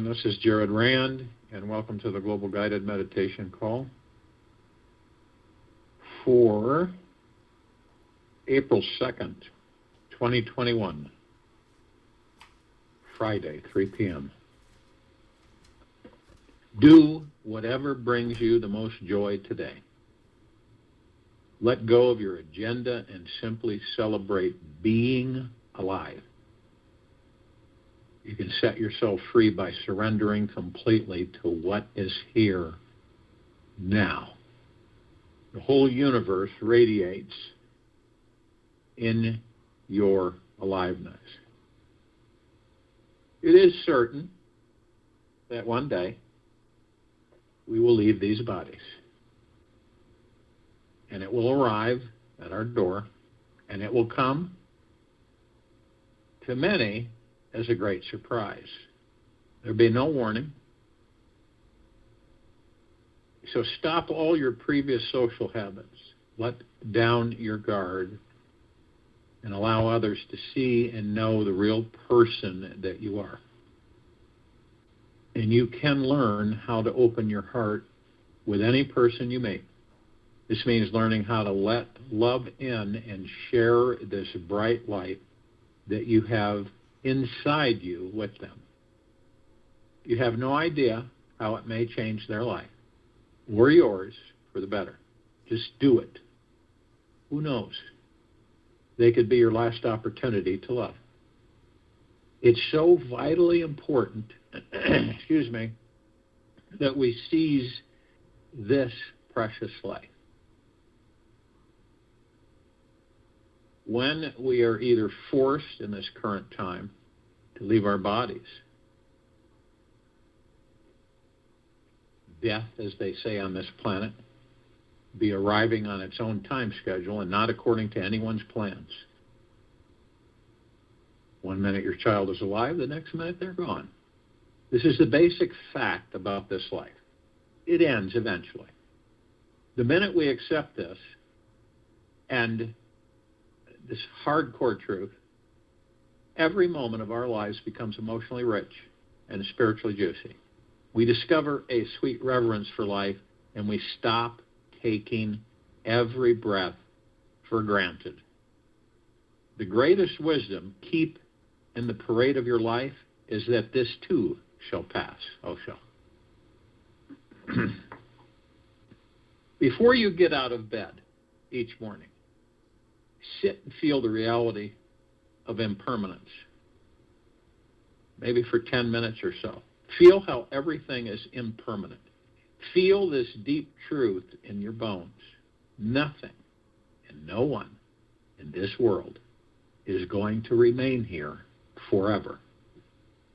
This is Jared Rand, and welcome to the Global Guided Meditation Call for April 2nd, 2021, Friday, 3 p.m. Do whatever brings you the most joy today. Let go of your agenda and simply celebrate being alive. You can set yourself free by surrendering completely to what is here now. The whole universe radiates in your aliveness. It is certain that one day we will leave these bodies, and it will arrive at our door, and it will come to many as a great surprise. There'll be no warning. So stop all your previous social habits. Let down your guard and allow others to see and know the real person that you are. And you can learn how to open your heart with any person you meet. This means learning how to let love in and share this bright light that you have inside you with them. You have no idea how it may change their life or yours for the better. Just do it. Who knows? They could be your last opportunity to love. It's so vitally important, that we seize this precious life. When we are either forced in this current time to leave our bodies, death, as they say on this planet, be arriving on its own time schedule and not according to anyone's plans. 1 minute your child is alive, the next minute they're gone. This is the basic fact about this life. It ends eventually. The minute we accept this, and this hardcore truth, every moment of our lives becomes emotionally rich and spiritually juicy. We discover a sweet reverence for life, and we stop taking every breath for granted. The greatest wisdom, keep in the parade of your life, is that this too shall pass. Oh, shall. Before you get out of bed each morning, sit and feel the reality of impermanence, maybe for 10 minutes or so. Feel how everything is impermanent. Feel this deep truth in your bones. Nothing and no one in this world is going to remain here forever.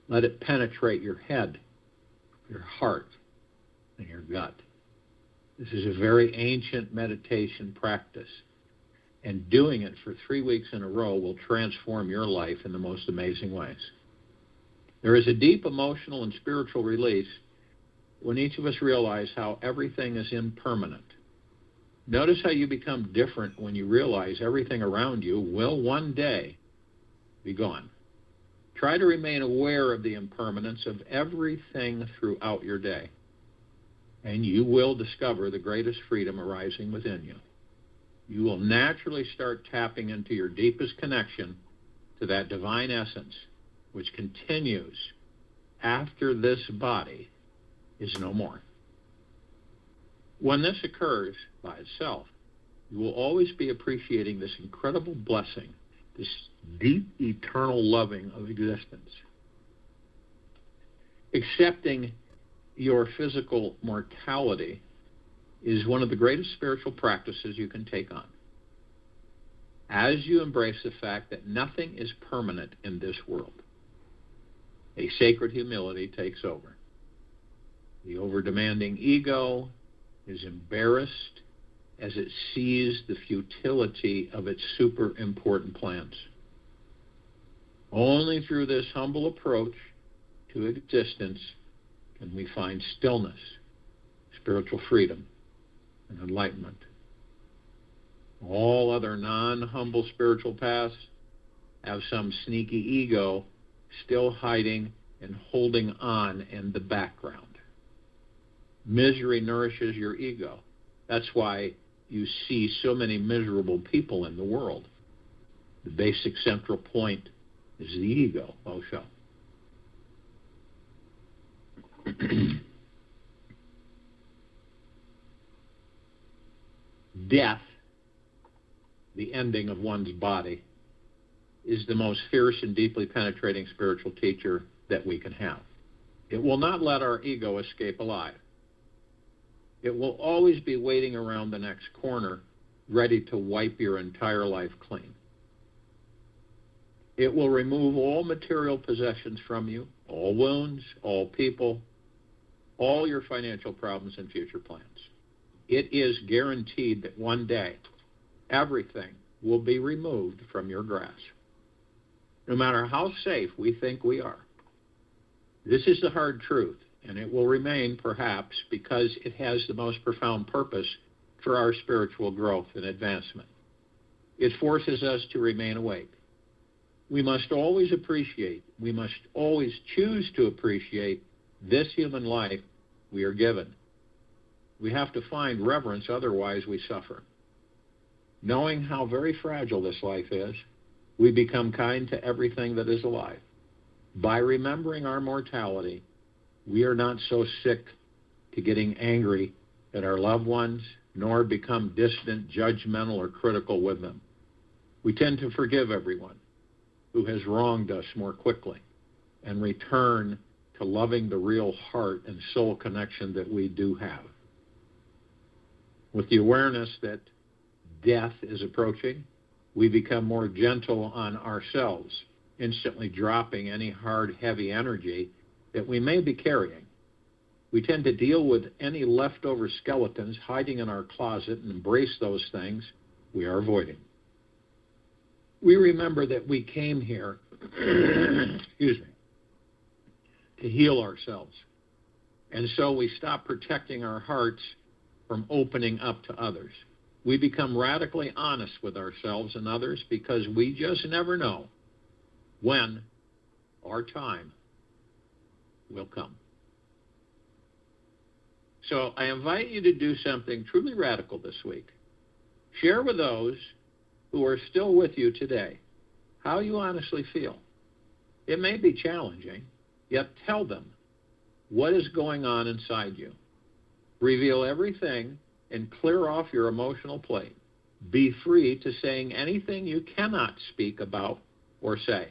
Let it penetrate your head, your heart, and your gut. This is a very ancient meditation practice, and doing it for 3 weeks in a row will transform your life in the most amazing ways. There is a deep emotional and spiritual release when each of us realize how everything is impermanent. Notice how you become different when you realize everything around you will one day be gone. Try to remain aware of the impermanence of everything throughout your day, and you will discover the greatest freedom arising within you. You will naturally start tapping into your deepest connection to that divine essence, which continues after this body is no more. When this occurs by itself, you will always be appreciating this incredible blessing, this deep, eternal loving of existence. Accepting your physical mortality is one of the greatest spiritual practices you can take on. As you embrace the fact that nothing is permanent in this world, a sacred humility takes over. The over-demanding ego is embarrassed as it sees the futility of its super important plans. Only through this humble approach to existence can we find stillness, spiritual freedom, and enlightenment. All other non-humble spiritual paths have some sneaky ego still hiding and holding on in the background. Misery nourishes your ego. That's why you see so many miserable people in the world. The basic central point is the ego, Osho. Death, the ending of one's body, is the most fierce and deeply penetrating spiritual teacher that we can have. It will not let our ego escape alive. It will always be waiting around the next corner, ready to wipe your entire life clean. It will remove all material possessions from you, all wounds, all people, all your financial problems and future plans. It is guaranteed that one day everything will be removed from your grasp, no matter how safe we think we are. This is the hard truth, and it will remain, perhaps, because it has the most profound purpose for our spiritual growth and advancement. It forces us to remain awake. We must always appreciate, we must always choose to appreciate this human life we are given. We have to find reverence, otherwise we suffer. Knowing how very fragile this life is, we become kind to everything that is alive. By remembering our mortality, we are not so sick to getting angry at our loved ones, nor become distant, judgmental, or critical with them. We tend to forgive everyone who has wronged us more quickly and return to loving the real heart and soul connection that we do have. With the awareness that death is approaching, we become more gentle on ourselves, instantly dropping any hard, heavy energy that we may be carrying. We tend to deal with any leftover skeletons hiding in our closet and embrace those things we are avoiding. We remember that we came here, to heal ourselves. And so we stop protecting our hearts from opening up to others. We become radically honest with ourselves and others because we just never know when our time will come. So I invite you to do something truly radical this week. Share with those who are still with you today how you honestly feel. It may be challenging, yet tell them what is going on inside you. Reveal everything and clear off your emotional plate. Be free to saying anything you cannot speak about or say.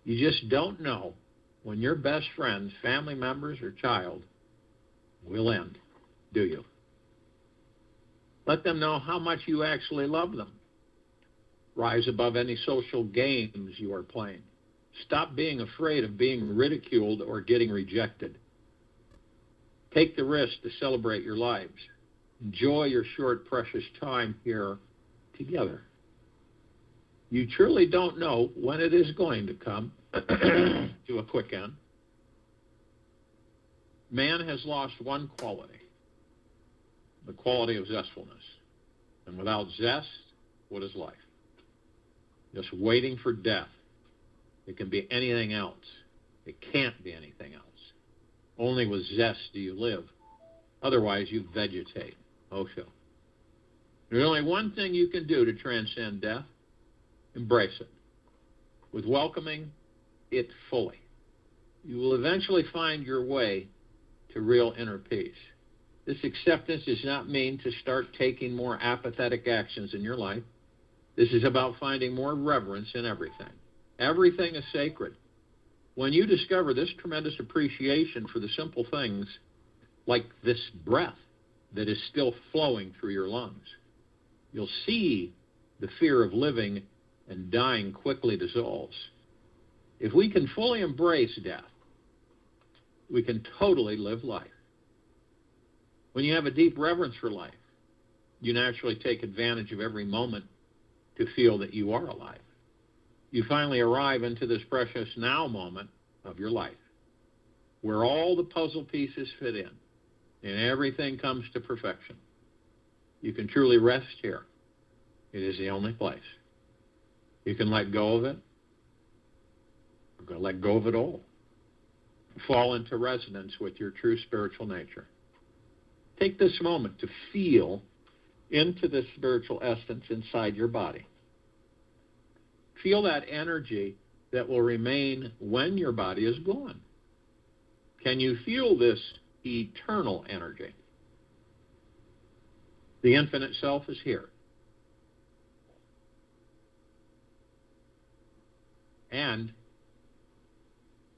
You just don't know when your best friends, family members, or child will end, do you? Let them know how much you actually love them. Rise above any social games you are playing. Stop being afraid of being ridiculed or getting rejected. Take the risk to celebrate your lives. Enjoy your short, precious time here together. You truly don't know when it is going to come to a quick end. Man has lost one quality, the quality of zestfulness. And without zest, what is life? Just waiting for death. It can be anything else. It can't be anything else. Only with zest do you live. Otherwise, you vegetate. Osho. There's only one thing you can do to transcend death. Embrace it. With welcoming it fully, you will eventually find your way to real inner peace. This acceptance does not mean to start taking more apathetic actions in your life. This is about finding more reverence in everything. Everything is sacred. When you discover this tremendous appreciation for the simple things, like this breath that is still flowing through your lungs, you'll see the fear of living and dying quickly dissolves. If we can fully embrace death, we can totally live life. When you have a deep reverence for life, you naturally take advantage of every moment to feel that you are alive. You finally arrive into this precious now moment of your life, where all the puzzle pieces fit in and everything comes to perfection. You can truly rest here. It is the only place. You can let go of it, or let go of it all. fall into resonance with your true spiritual nature. Take this moment to feel into the spiritual essence inside your body. Feel that energy that will remain when your body is gone. Can you feel this eternal energy? The infinite self is here. And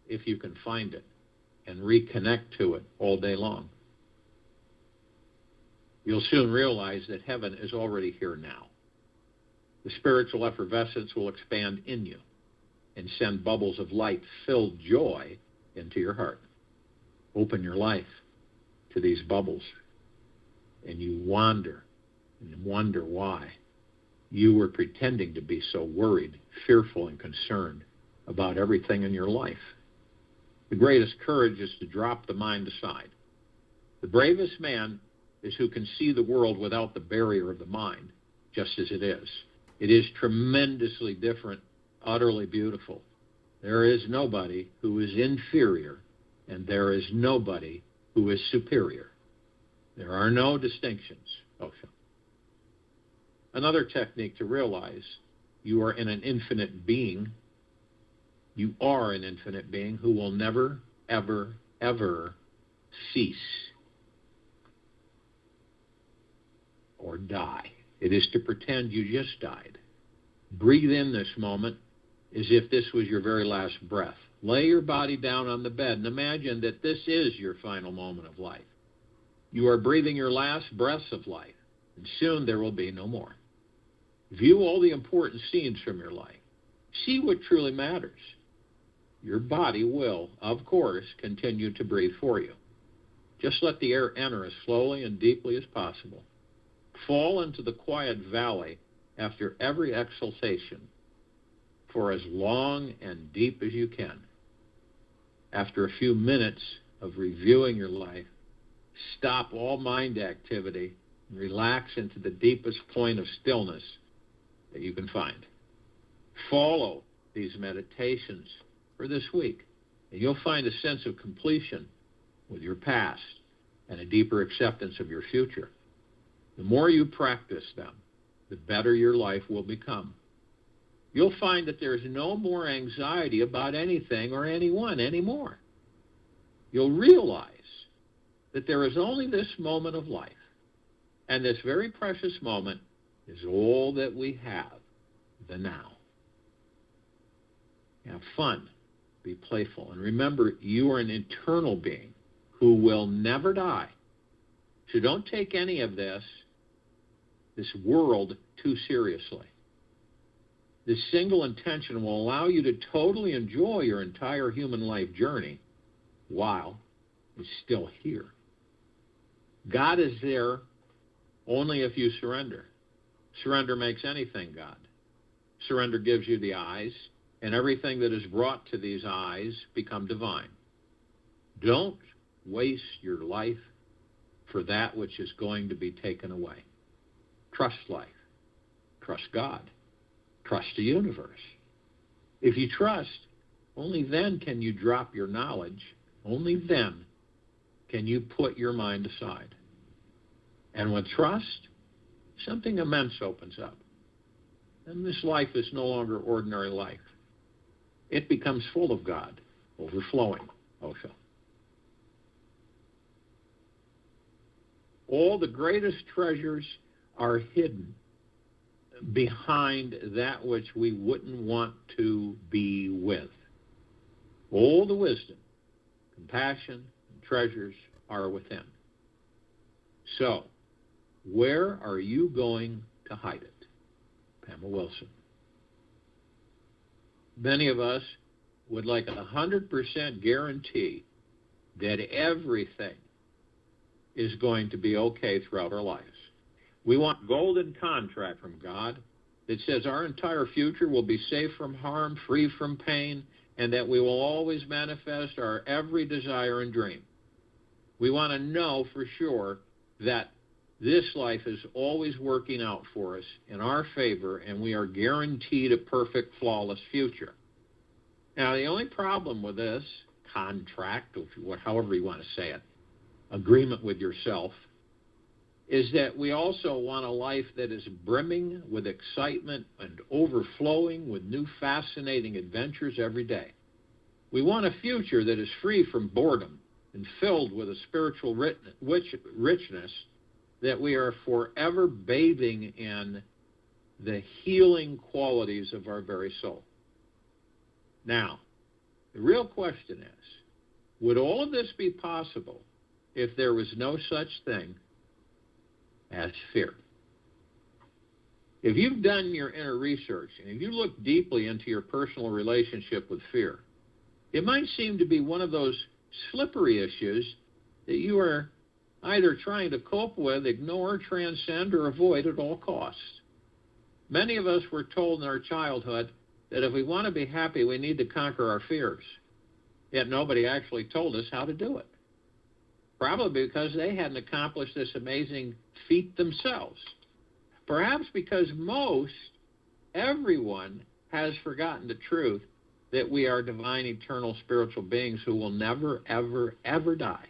if you can find it and reconnect to it all day long, you'll soon realize that heaven is already here now. The spiritual effervescence will expand in you and send bubbles of light-filled joy into your heart. Open your life to these bubbles, and you wander and wonder why you were pretending to be so worried, fearful, and concerned about everything in your life. The greatest courage is to drop the mind aside. The bravest man is who can see the world without the barrier of the mind, just as it is. It is tremendously different, utterly beautiful. There is nobody who is inferior, and there is nobody who is superior. There are no distinctions. Another technique to realize you are in an infinite being. You are an infinite being who will never, ever, ever cease or die. It is to pretend you just died. Breathe in this moment as if this was your very last breath. Lay your body down on the bed and imagine that this is your final moment of life. You are breathing your last breaths of life, and soon there will be no more. View all the important scenes from your life. See what truly matters. Your body will, of course, continue to breathe for you. Just let the air enter as slowly and deeply as possible. Fall into the quiet valley after every exhalation for as long and deep as you can. After a few minutes of reviewing your life, stop all mind activity and relax into the deepest point of stillness that you can find. Follow these meditations for this week, and you'll find a sense of completion with your past and a deeper acceptance of your future. The more you practice them, the better your life will become. You'll find that there's no more anxiety about anything or anyone anymore. You'll realize that there is only this moment of life, and this very precious moment is all that we have, the now. Have fun, be playful, and remember you are an eternal being who will never die. So don't take any of this world too seriously. This single intention will allow you to totally enjoy your entire human life journey while it's still here. God is there only if you surrender. Surrender makes anything God. Surrender gives you the eyes, and everything that is brought to these eyes become divine. Don't waste your life for that which is going to be taken away. Trust life. Trust God. Trust the universe. If you trust, only then can you drop your knowledge. Only then can you put your mind aside. And with trust, something immense opens up. And this life is no longer ordinary life. It becomes full of God, overflowing. Osho. All the greatest treasures are hidden behind that which we wouldn't want to be with. All the wisdom, compassion, and treasures are within. So, where are you going to hide it? Pamela Wilson. Many of us would like 100% guarantee that everything is going to be okay throughout our lives. We want a golden contract from God that says our entire future will be safe from harm, free from pain, and that we will always manifest our every desire and dream. We want to know for sure that this life is always working out for us in our favor, and we are guaranteed a perfect, flawless future. Now, the only problem with this contract, or however you want to say it, agreement with yourself, is that we also want a life that is brimming with excitement and overflowing with new fascinating adventures every day. We want a future that is free from boredom and filled with a spiritual richness that we are forever bathing in the healing qualities of our very soul. Now, the real question is, would all of this be possible if there was no such thing as fear? If you've done your inner research and if you look deeply into your personal relationship with fear, it might seem to be one of those slippery issues that you are either trying to cope with, ignore, transcend, or avoid at all costs. Many of us were told in our childhood that if we want to be happy, we need to conquer our fears. Yet nobody actually told us how to do it. Probably because they hadn't accomplished this amazing feat themselves. Perhaps because everyone has forgotten the truth that we are divine, eternal, spiritual beings who will never, ever, ever die.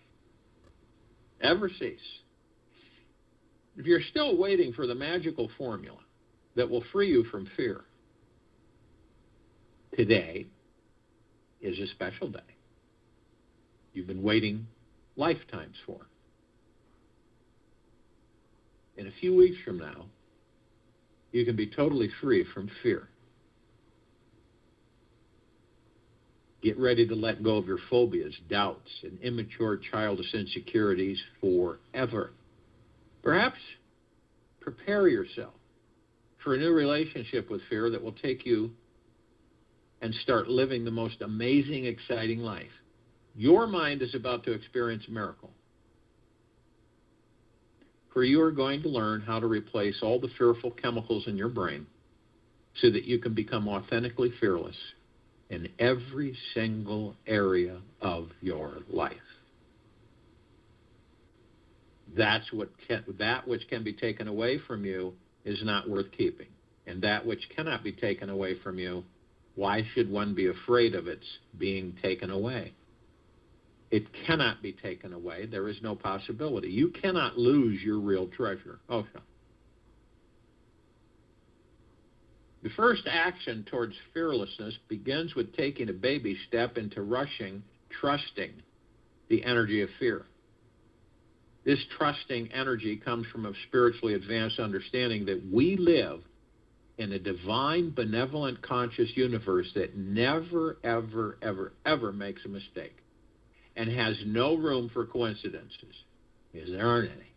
Ever cease. If you're still waiting for the magical formula that will free you from fear, today is a special day. You've been waiting lifetimes for. In a few weeks from now, you can be totally free from fear. Get ready to let go of your phobias, doubts, and immature childish insecurities forever. Perhaps prepare yourself for a new relationship with fear that will take you and start living the most amazing, exciting life. Your mind is about to experience a miracle. For you are going to learn how to replace all the fearful chemicals in your brain so that you can become authentically fearless in every single area of your life. That which can be taken away from you is not worth keeping. And that which cannot be taken away from you, why should one be afraid of its being taken away? It cannot be taken away. There is no possibility. You cannot lose your real treasure. Oh, no. The first action towards fearlessness begins with taking a baby step into trusting the energy of fear. This trusting energy comes from a spiritually advanced understanding that we live in a divine, benevolent, conscious universe that never, ever, ever, ever makes a mistake and has no room for coincidences, because there aren't any.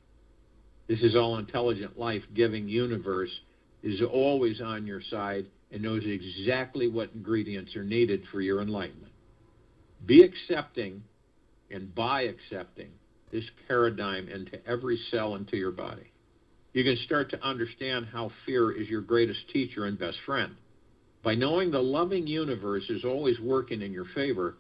This is all intelligent, life-giving universe is always on your side and knows exactly what ingredients are needed for your enlightenment. Be accepting, and by accepting this paradigm into every cell into your body, you can start to understand how fear is your greatest teacher and best friend. By knowing the loving universe is always working in your favor,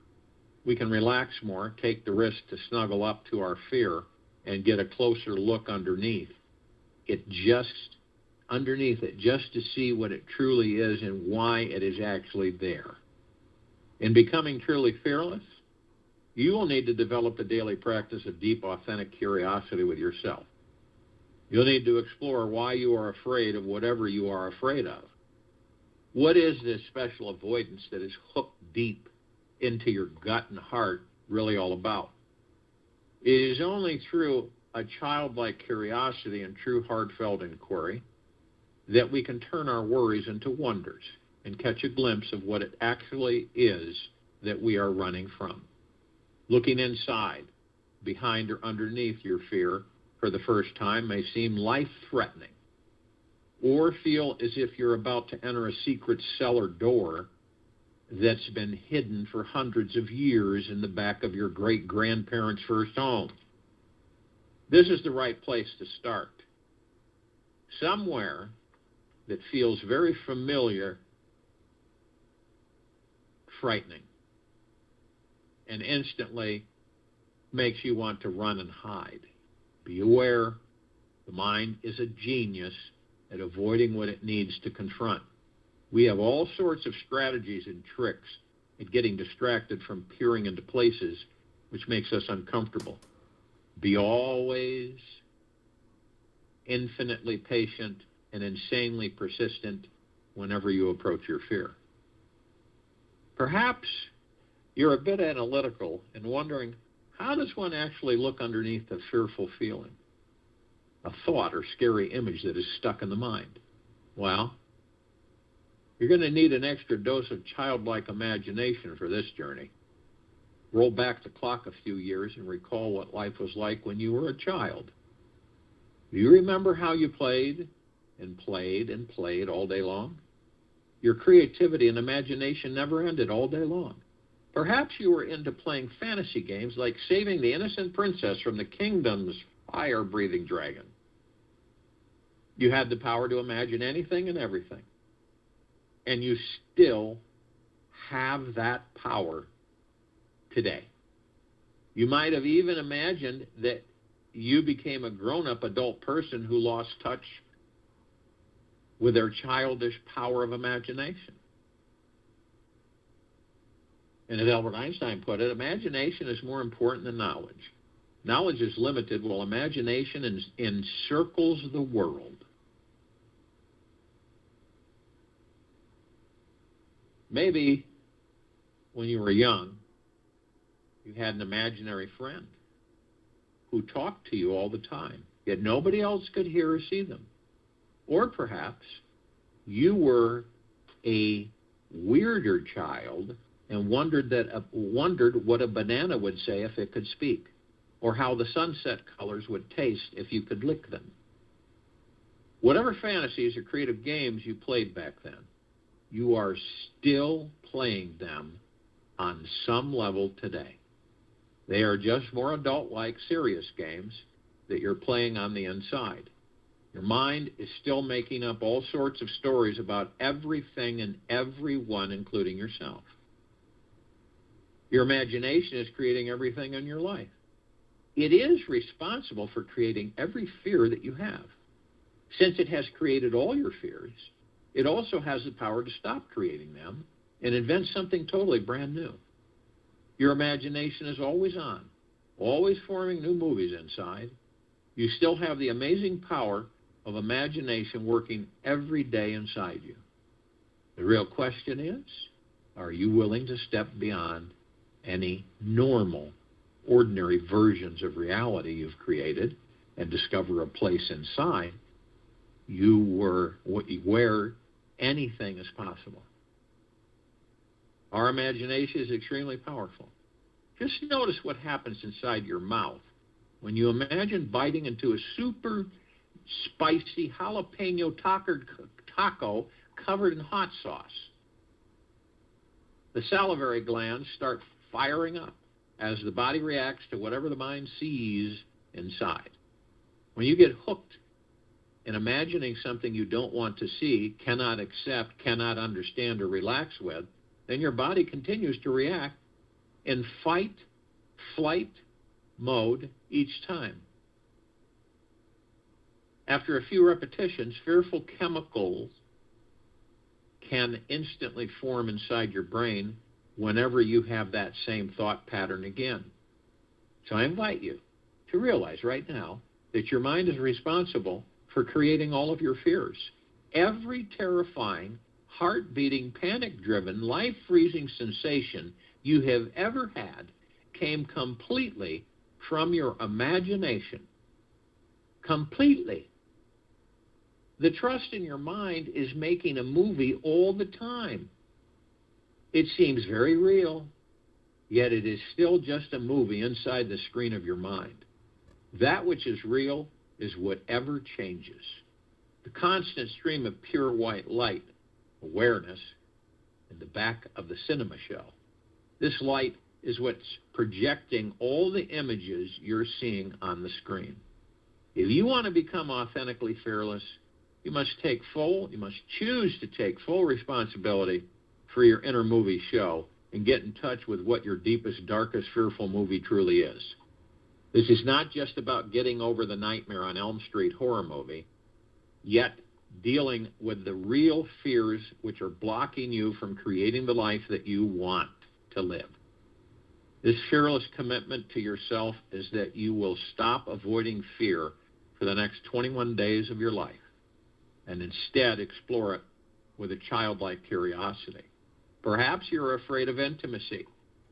we can relax more, take the risk to snuggle up to our fear, and get a closer look underneath it, just to see what it truly is and why it is actually there. In becoming truly fearless, you will need to develop the daily practice of deep, authentic curiosity with yourself. You'll need to explore why you are afraid of whatever you are afraid of. What is this special avoidance that is hooked deep into your gut and heart really all about? It is only through a childlike curiosity and true heartfelt inquiry that we can turn our worries into wonders and catch a glimpse of what it actually is that we are running from. Looking inside, behind or underneath your fear for the first time may seem life-threatening, or feel as if you're about to enter a secret cellar door that's been hidden for hundreds of years in the back of your great-grandparents' first home. This is the right place to start. Somewhere that feels very familiar, frightening, and instantly makes you want to run and hide. Be aware, the mind is a genius at avoiding what it needs to confront. We have all sorts of strategies and tricks at getting distracted from peering into places which makes us uncomfortable. Be always infinitely patient and insanely persistent whenever you approach your fear. Perhaps you're a bit analytical and wondering, how does one actually look underneath a fearful feeling, a thought or scary image that is stuck in the mind? Well, you're going to need an extra dose of childlike imagination for this journey. Roll back the clock a few years and recall what life was like when you were a child. Do you remember how you played and played and played all day long? Your creativity and imagination never ended all day long. Perhaps you were into playing fantasy games like saving the innocent princess from the kingdom's fire-breathing dragon. You had the power to imagine anything and everything. And you still have that power today. You might have even imagined that you became a grown-up adult person who lost touch with their childish power of imagination. And as Albert Einstein put it, imagination is more important than knowledge. Knowledge is limited, while imagination encircles the world. Maybe when you were young, you had an imaginary friend who talked to you all the time, yet nobody else could hear or see them. Or perhaps you were a weirder child and wondered what a banana would say if it could speak, or how the sunset colors would taste if you could lick them. Whatever fantasies or creative games you played back then, you are still playing them on some level today. They are just more adult-like, serious games that you're playing on the inside. Your mind is still making up all sorts of stories about everything and everyone, including yourself. Your imagination is creating everything in your life. It is responsible for creating every fear that you have. Since it has created all your fears, it also has the power to stop creating them and invent something totally brand new. Your imagination is always on, always forming new movies inside. You still have the amazing power of imagination working every day inside you. The real question is, are you willing to step beyond any normal, ordinary versions of reality you've created and discover a place inside where anything is possible? Our imagination is extremely powerful. Just notice what happens inside your mouth when you imagine biting into a super spicy jalapeno taco covered in hot sauce. The salivary glands start firing up as the body reacts to whatever the mind sees inside. When you get hooked in imagining something you don't want to see, cannot accept, cannot understand, or relax with, then your body continues to react in fight, flight mode each time. After a few repetitions, fearful chemicals can instantly form inside your brain whenever you have that same thought pattern again. So I invite you to realize right now that your mind is responsible for creating all of your fears. Every terrifying, heart-beating, panic-driven, life-freezing sensation you have ever had came completely from your imagination. Completely. The trust in your mind is making a movie all the time. It seems very real, yet it is still just a movie inside the screen of your mind. That which is real is whatever changes. The constant stream of pure white light, awareness, in the back of the cinema show. This light is what's projecting all the images you're seeing on the screen. If you want to become authentically fearless, you must choose to take full responsibility for your inner movie show and get in touch with what your deepest, darkest, fearful movie truly is. This is not just about getting over the Nightmare on Elm Street horror movie, yet dealing with the real fears which are blocking you from creating the life that you want. to live. This fearless commitment to yourself is that you will stop avoiding fear for the next 21 days of your life and instead explore it with a childlike curiosity. Perhaps you're afraid of intimacy,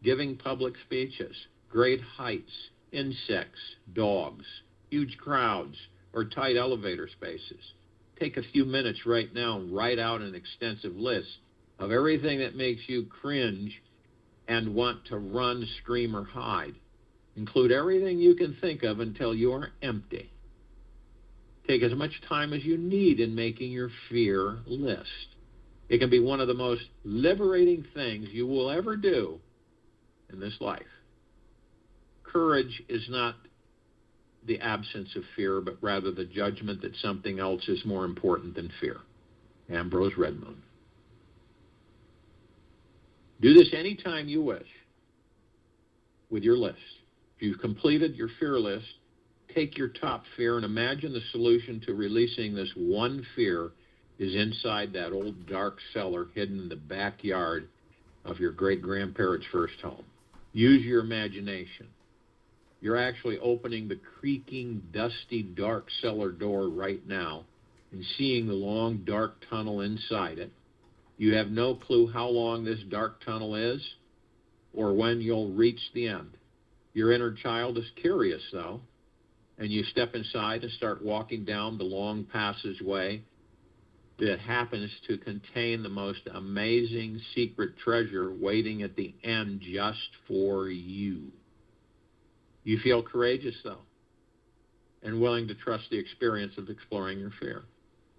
giving public speeches, great heights, insects, dogs, huge crowds, or tight elevator spaces. Take a few minutes right now and write out an extensive list of everything that makes you cringe and want to run, scream, or hide. Include everything you can think of until you are empty. Take as much time as you need in making your fear list. It can be one of the most liberating things you will ever do in this life. Courage is not the absence of fear, but rather the judgment that something else is more important than fear. Ambrose Redmoon. Do this anytime you wish with your list. If you've completed your fear list, take your top fear and imagine the solution to releasing this one fear is inside that old dark cellar hidden in the backyard of your great-grandparents' first home. Use your imagination. You're actually opening the creaking, dusty, dark cellar door right now and seeing the long, dark tunnel inside it. You have no clue how long this dark tunnel is or when you'll reach the end. Your inner child is curious, though, and you step inside and start walking down the long passageway that happens to contain the most amazing secret treasure waiting at the end just for you. You feel courageous, though, and willing to trust the experience of exploring your fear.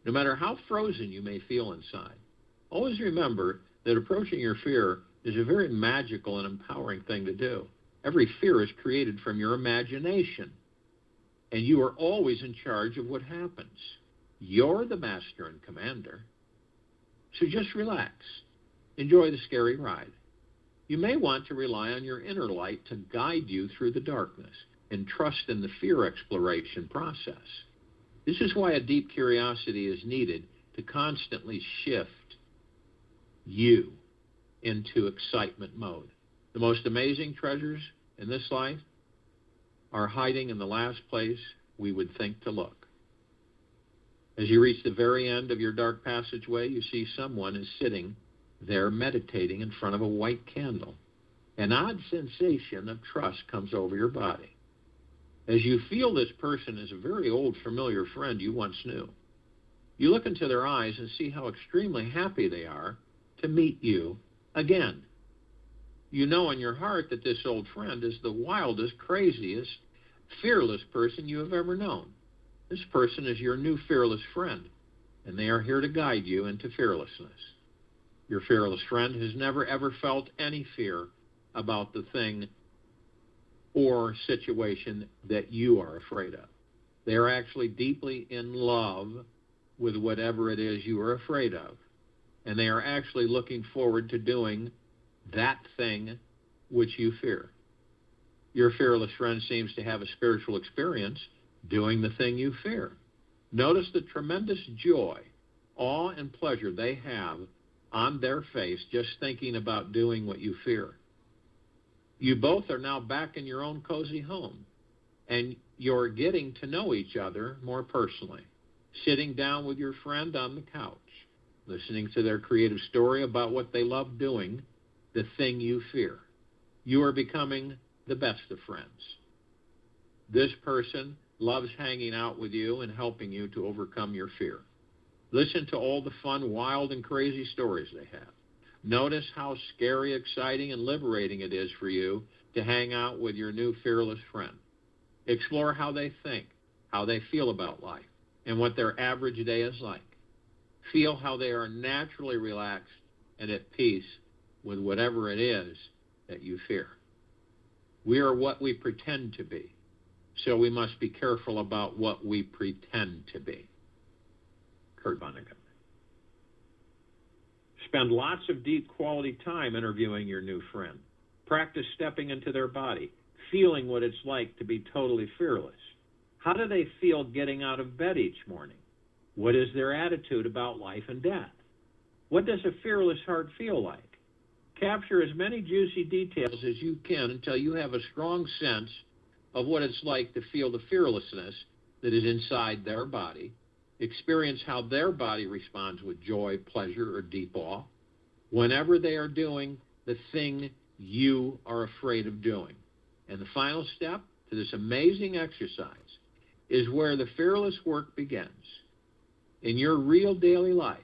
No matter how frozen you may feel inside, always remember that approaching your fear is a very magical and empowering thing to do. Every fear is created from your imagination, and you are always in charge of what happens. You're the master and commander. So just relax. Enjoy the scary ride. You may want to rely on your inner light to guide you through the darkness and trust in the fear exploration process. This is why a deep curiosity is needed to constantly shift you into excitement mode. The most amazing treasures in this life are hiding in the last place we would think to look. As you reach the very end of your dark passageway, you see someone is sitting there meditating in front of a white candle. An odd sensation of trust comes over your body as you feel this person is a very old, familiar friend you once knew. You look into their eyes and see how extremely happy they are to meet you again. You know in your heart that this old friend is the wildest, craziest, fearless person you have ever known. This person is your new fearless friend, and they are here to guide you into fearlessness. Your fearless friend has never, ever felt any fear about the thing or situation that you are afraid of. They are actually deeply in love with whatever it is you are afraid of, and they are actually looking forward to doing that thing which you fear. Your fearless friend seems to have a spiritual experience doing the thing you fear. Notice the tremendous joy, awe, and pleasure they have on their face just thinking about doing what you fear. You both are now back in your own cozy home, and you're getting to know each other more personally, sitting down with your friend on the couch, listening to their creative story about what they love doing, the thing you fear. You are becoming the best of friends. This person loves hanging out with you and helping you to overcome your fear. Listen to all the fun, wild, and crazy stories they have. Notice how scary, exciting, and liberating it is for you to hang out with your new fearless friend. Explore how they think, how they feel about life, and what their average day is like. Feel how they are naturally relaxed and at peace with whatever it is that you fear. We are what we pretend to be, so we must be careful about what we pretend to be. Kurt Vonnegut. Spend lots of deep quality time interviewing your new friend. Practice stepping into their body, feeling what it's like to be totally fearless. How do they feel getting out of bed each morning? What is their attitude about life and death? What does a fearless heart feel like? Capture as many juicy details as you can until you have a strong sense of what it's like to feel the fearlessness that is inside their body. Experience how their body responds with joy, pleasure, or deep awe whenever they are doing the thing you are afraid of doing. And the final step to this amazing exercise is where the fearless work begins. In your real daily life,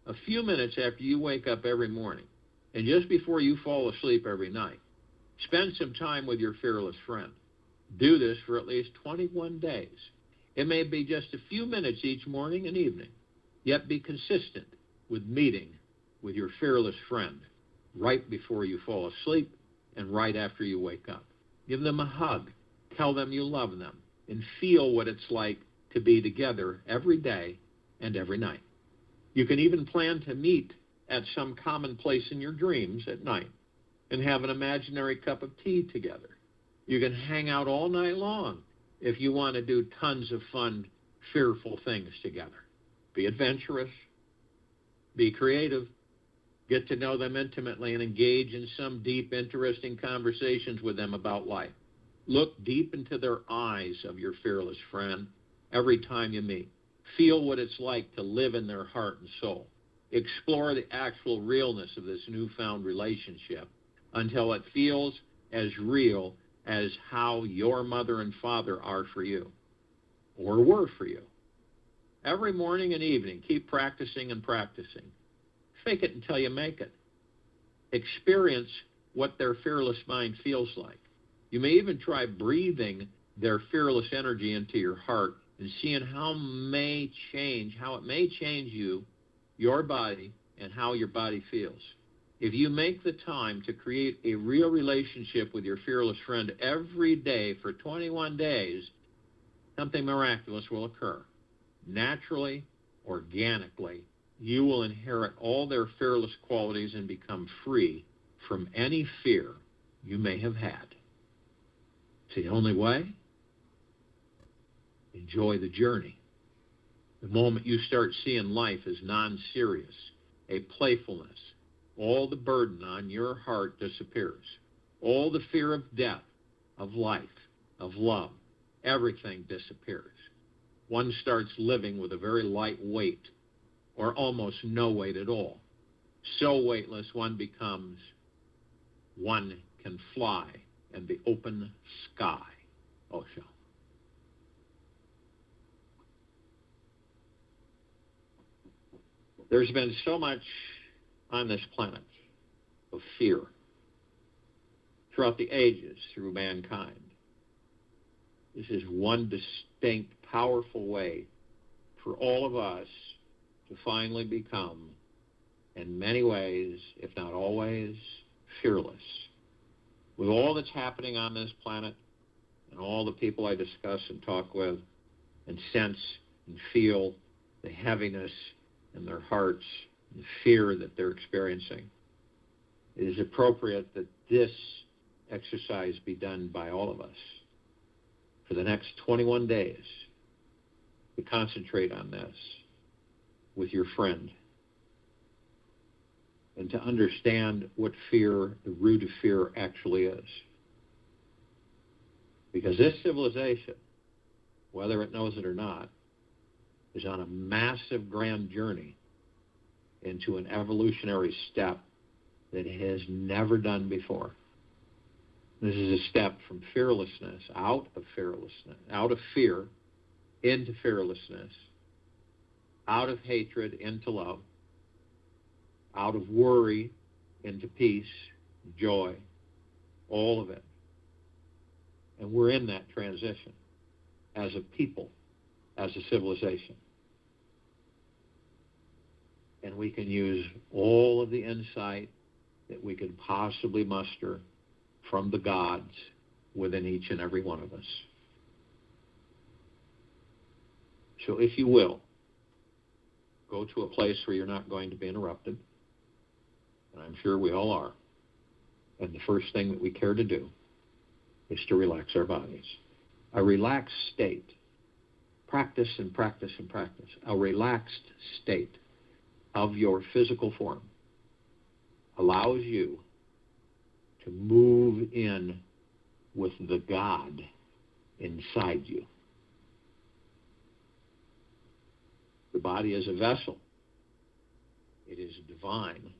a few minutes after you wake up every morning, and just before you fall asleep every night, spend some time with your fearless friend. Do this for at least 21 days. It may be just a few minutes each morning and evening, yet be consistent with meeting with your fearless friend right before you fall asleep and right after you wake up. Give them a hug. Tell them you love them, and feel what it's like to be together every day and every night. You can even plan to meet at some common place in your dreams at night and have an imaginary cup of tea together. You can hang out all night long if you want to do tons of fun, fearful things together. Be adventurous. Be creative. Get to know them intimately and engage in some deep, interesting conversations with them about life. Look deep into their eyes of your fearless friend every time you meet. Feel what it's like to live in their heart and soul. Explore the actual realness of this newfound relationship until it feels as real as how your mother and father are for you, or were for you. Every morning and evening, keep practicing and practicing. Fake it until you make it. Experience what their fearless mind feels like. You may even try breathing their fearless energy into your heart and seeing how it may change you, your body, and how your body feels. If you make the time to create a real relationship with your fearless friend every day for 21 days, something miraculous will occur. Naturally, organically, you will inherit all their fearless qualities and become free from any fear you may have had. It's the only way. Enjoy the journey. The moment you start seeing life as non-serious, a playfulness, all the burden on your heart disappears. All the fear of death, of life, of love, everything disappears. One starts living with a very light weight, or almost no weight at all. So weightless one can fly in the open sky. Osho. There's been so much on this planet of fear throughout the ages through mankind. This is one distinct, powerful way for all of us to finally become, in many ways, if not always, fearless. With all that's happening on this planet and all the people I discuss and talk with and sense and feel the heaviness in their hearts, the fear that they're experiencing, it is appropriate that this exercise be done by all of us. For the next 21 days, to concentrate on this with your friend and to understand what fear, the root of fear actually is. Because this civilization, whether it knows it or not, is on a massive grand journey into an evolutionary step that it has never done before. This is a step from fearlessness, out of fear, into fearlessness, out of hatred into love, out of worry into peace, joy, all of it. And we're in that transition as a people, as a civilization. And we can use all of the insight that we could possibly muster from the gods within each and every one of us. So if you will, go to a place where you're not going to be interrupted, and I'm sure we all are. And the first thing that we care to do is to relax our bodies. A relaxed state, practice and practice and practice, a relaxed state of your physical form allows you to move in with the God inside you. The body is a vessel. It is divine.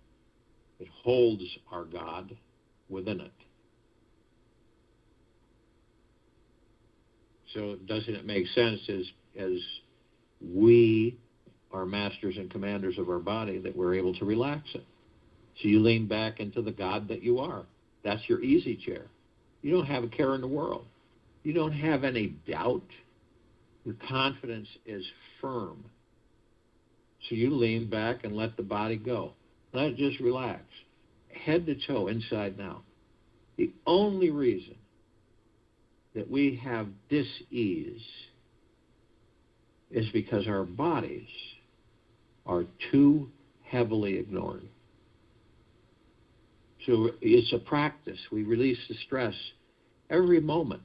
It holds our God within it. So doesn't it make sense as we are masters and commanders of our body that we're able to relax it? So you lean back into the God that you are. That's your easy chair. You don't have a care in the world. You don't have any doubt. Your confidence is firm. So you lean back and let the body go. Let it just relax. Head to toe, inside and out. The only reason that we have dis-ease is because our bodies are too heavily ignored. So it's a practice. We release the stress every moment.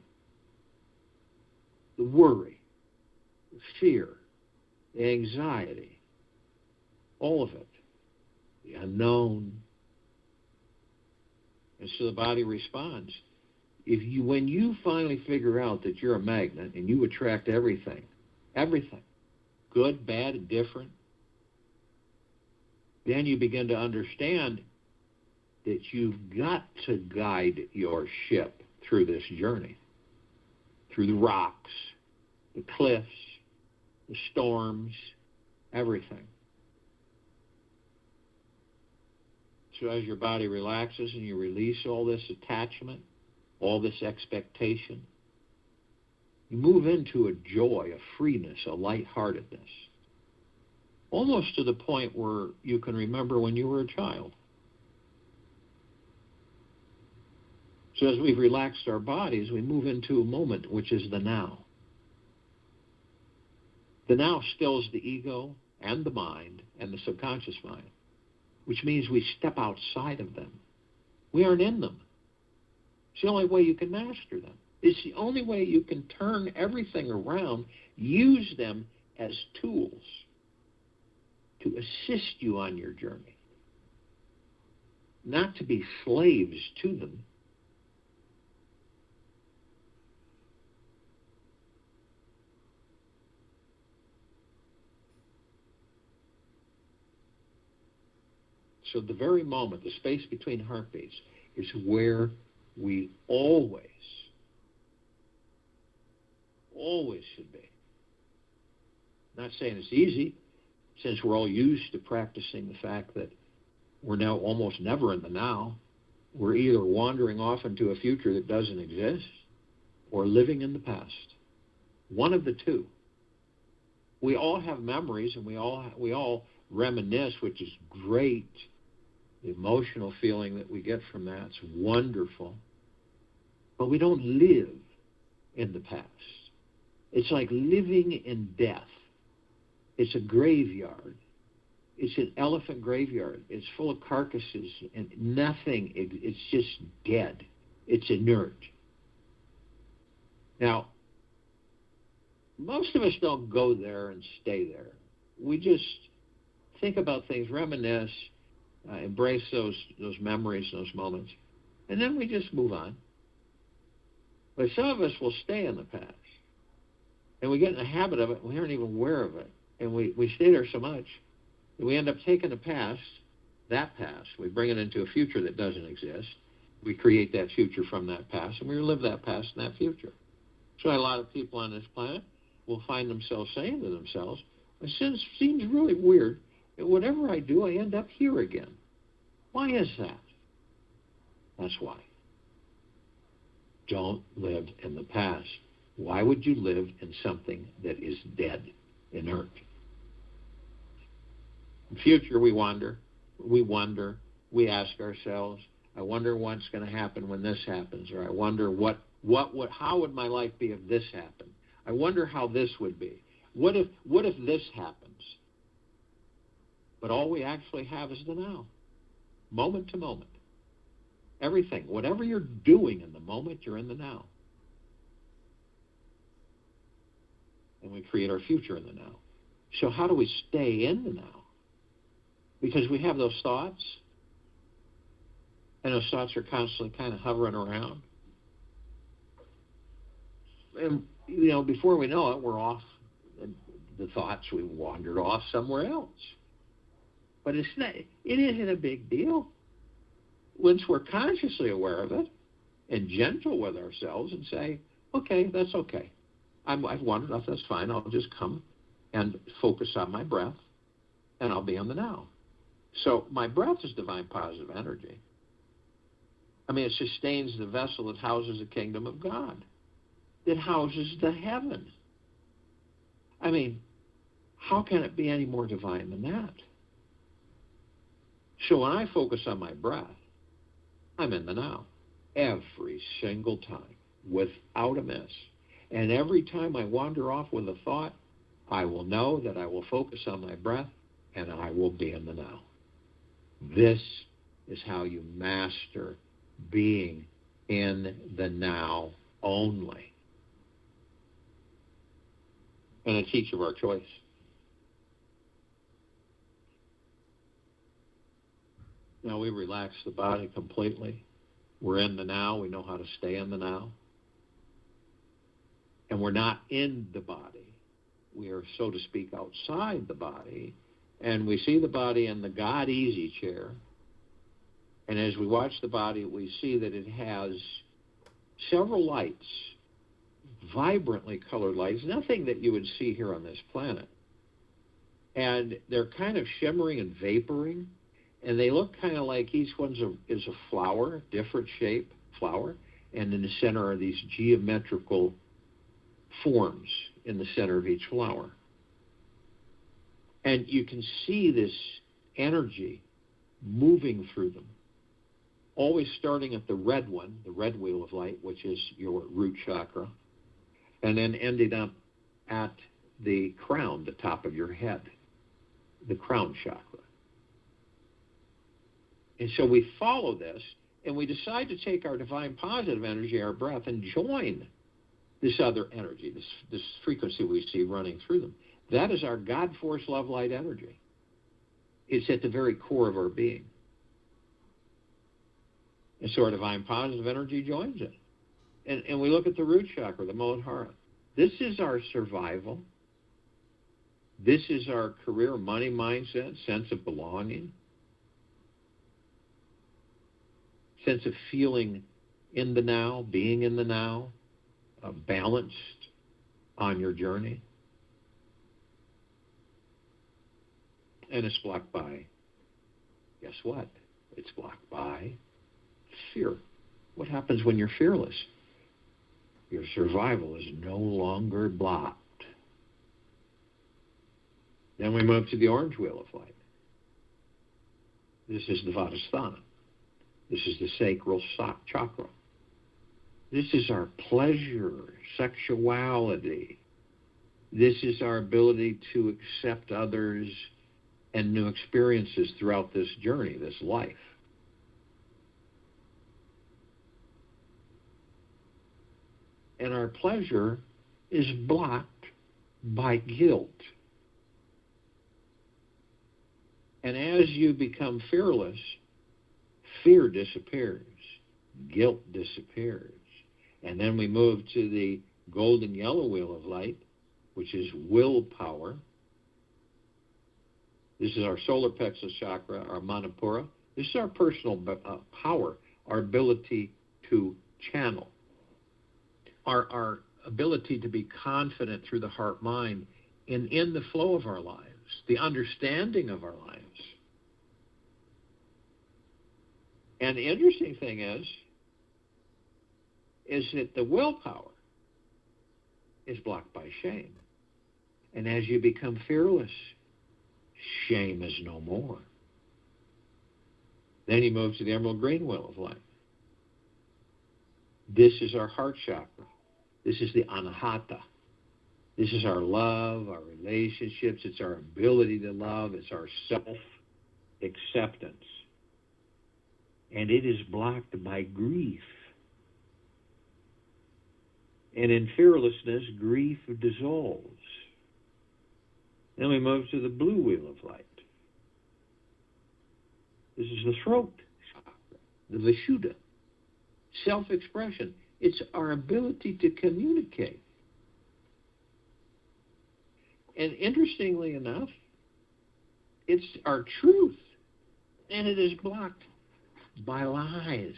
The worry, the fear, the anxiety, all of it, the unknown. And so the body responds. When you finally figure out that you're a magnet and you attract everything, good, bad, and different, then you begin to understand that you've got to guide your ship through this journey, through the rocks, the cliffs, the storms, everything. So as your body relaxes and you release all this attachment, all this expectation, you move into a joy, a freeness, a lightheartedness, almost to the point where you can remember when you were a child. So as we've relaxed our bodies, we move into a moment which is the now. The now stills the ego and the mind and the subconscious mind, which means we step outside of them. We aren't in them. It's the only way you can master them. It's the only way you can turn everything around, use them as tools to assist you on your journey, not to be slaves to them. So the very moment, the space between heartbeats, is where we always should be. Not saying it's easy, since we're all used to practicing the fact that we're now almost never in the now. We're either wandering off into a future that doesn't exist or living in the past. One of the two. We all have memories and we all reminisce, which is great. The emotional feeling that we get from that is wonderful. But we don't live in the past. It's like living in death. It's a graveyard. It's an elephant graveyard. It's full of carcasses and nothing. It's just dead. It's inert. Now, most of us don't go there and stay there. We just think about things, reminisce, embrace those memories, those moments, and then we just move on. But some of us will stay in the past, and we get in the habit of it, and we aren't even aware of it, and we stay there so much that we end up taking the past, we bring it into a future that doesn't exist. We create that future from that past, and we relive that past and that future. So a lot of people on this planet will find themselves saying to themselves, it seems really weird that whatever I do, I end up here again. Why is that? That's why. Don't live in the past. Why would you live in something that is dead, inert? In the future, we wonder, we ask ourselves, I wonder what's going to happen when this happens, or I wonder how would my life be if this happened? I wonder how this would be. What if this happens? But all we actually have is the now, moment to moment. Everything, whatever you're doing in the moment, you're in the now. And we create our future in the now. So how do we stay in the now? Because we have those thoughts, And those thoughts are constantly kind of hovering around. And, before we know it, we're off. The thoughts, we wandered off somewhere else. But it isn't a big deal. Once we're consciously aware of it and gentle with ourselves and say, okay, that's okay. I've wandered off, that's fine. I'll just come and focus on my breath, and I'll be in the now. So my breath is divine positive energy. I mean, it sustains the vessel that houses the kingdom of God. It houses the heaven. I mean, how can it be any more divine than that? So when I focus on my breath, I'm in the now. Every single time, without a miss. And every time I wander off with a thought, I will know that I will focus on my breath, and I will be in the now. This is how you master being in the now only. And it's each of our choice. Now we relax the body completely. We're in the now. We know how to stay in the now. And we're not in the body. We are, so to speak, outside the body. And we see the body in the God Easy chair. And as we watch the body, we see that it has several lights, vibrantly colored lights, nothing that you would see here on this planet. And they're kind of shimmering and vaporing, and they look kind of like each one is a flower, different shape flower, and in the center are these geometrical forms in the center of each flower. And you can see this energy moving through them, always starting at the red one, the red wheel of light, which is your root chakra, and then ending up at the crown, the top of your head, the crown chakra. And so we follow this, and we decide to take our divine positive energy, our breath, and join this other energy, this frequency we see running through them. That is our God force, love, light energy. It's at the very core of our being. And so our divine positive energy joins it. And we look at the root chakra, the Muladhara. This is our survival. This is our career, money mindset, sense of belonging, sense of feeling in the now, being in the now, balanced on your journey. And it's blocked by, guess what? It's blocked by fear. What happens when you're fearless? Your survival is no longer blocked. Then we move to the orange wheel of light. This is the Vadasthana. This is the sacral chakra. This is our pleasure, sexuality. This is our ability to accept others and new experiences throughout this journey, this life. And our pleasure is blocked by guilt. And as you become fearless, fear disappears, guilt disappears. And then we move to the golden yellow wheel of light, which is willpower. This is our solar plexus chakra, our Manipura. This is our personal power, our ability to channel, our ability to be confident through the heart-mind in the flow of our lives, the understanding of our lives. And the interesting thing is that the willpower is blocked by shame. And as you become fearless, shame is no more. Then he moves to the emerald green wheel of light. This is our heart chakra. This is the anahata. This is our love, our relationships. It's our ability to love. It's our self-acceptance. And it is blocked by grief. And in fearlessness, grief dissolves. Then we move to the blue wheel of light. This is the throat chakra. the Vishuddha, self-expression. It's our ability to communicate. And interestingly enough, it's our truth, and it is blocked by lies.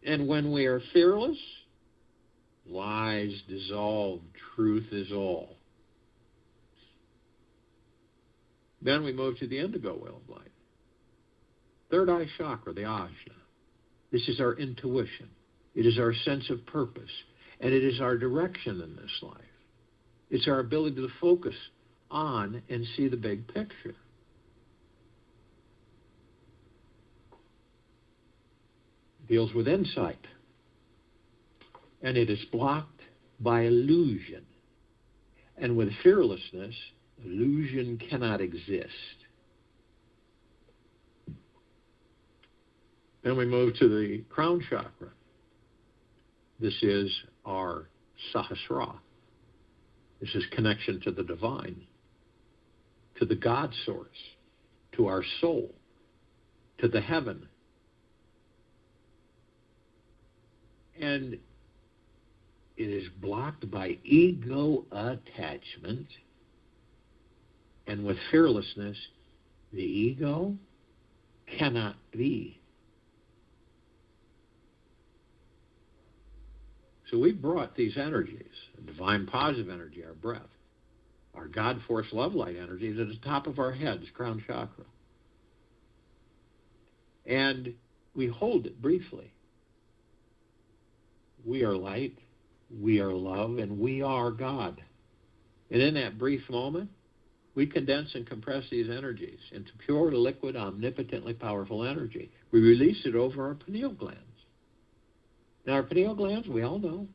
And when we are fearless, lies dissolve, truth is all. Then we move to the indigo wheel of light. Third eye chakra, the ajna. This is our intuition. It is our sense of purpose, and it is our direction in this life. It's our ability to focus on and see the big picture. It deals with insight, and it is blocked by illusion. And with fearlessness, illusion cannot exist. Then we move to the crown chakra. This is our sahasrara. This is connection to the divine, to the God source, to our soul, to the heaven. And it is blocked by ego attachment. And with fearlessness, the ego cannot be. So we brought these energies, divine positive energy, our breath, our God force love light energy to the top of our heads, crown chakra. And we hold it briefly. We are light, we are love, and we are God. And in that brief moment, we condense and compress these energies into pure, liquid, omnipotently powerful energy. We release it over our pineal glands. Now, our pineal glands, we all know,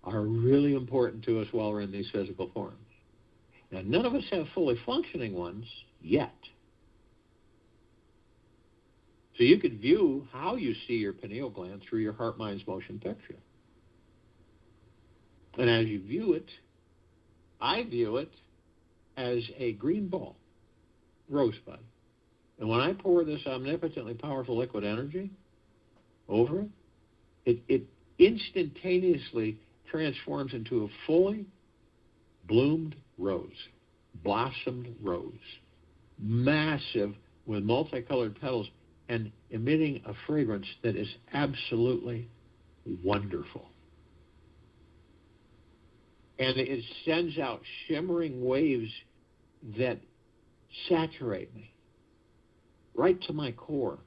are really important to us while we're in these physical forms. Now, none of us have fully functioning ones yet. So you could view how you see your pineal gland through your heart, mind's motion picture. And as you view it, I view it as a green ball, rosebud. And when I pour this omnipotently powerful liquid energy over it, it instantaneously transforms into a fully bloomed rose, blossomed rose, massive with multicolored petals and emitting a fragrance that is absolutely wonderful. And it sends out shimmering waves that saturate me right to my core,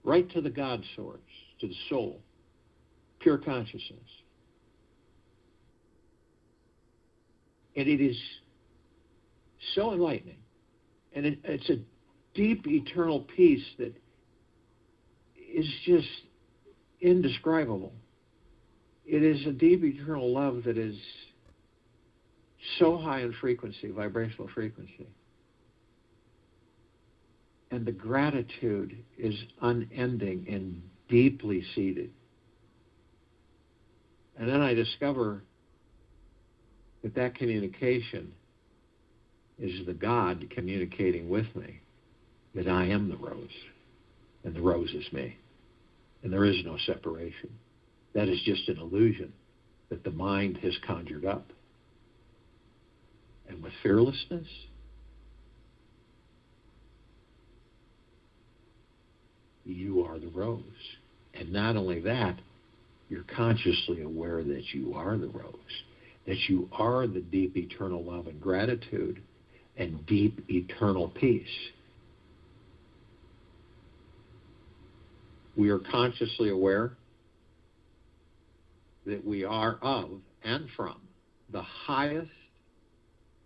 right to the God source, to the soul, pure consciousness. And it is so enlightening. And it's a deep, eternal peace that is just indescribable. It is a deep, eternal love that is so high in frequency, vibrational frequency. And the gratitude is unending and deeply seated. And then I discover that communication is the God communicating with me, that I am the rose, and the rose is me, and there is no separation. That is just an illusion that the mind has conjured up. And with fearlessness, you are the rose. And not only that, you're consciously aware that you are the rose, that you are the deep eternal love and gratitude and deep eternal peace. We are consciously aware that we are of and from the highest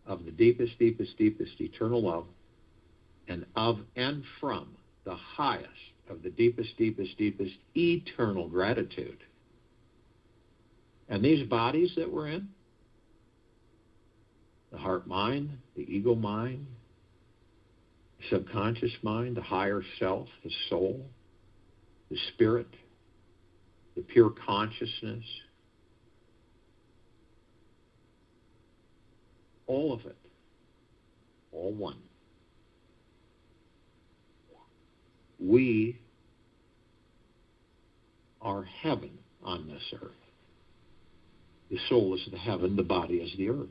of the deepest, deepest, deepest eternal love, and of and from the highest of the deepest, deepest, deepest eternal gratitude. And these bodies that we're in, the heart mind, the ego mind, the subconscious mind, the higher self, the soul, the spirit, the pure consciousness, all of it, all one. We are heaven on this earth. The soul is the heaven, the body is the earth.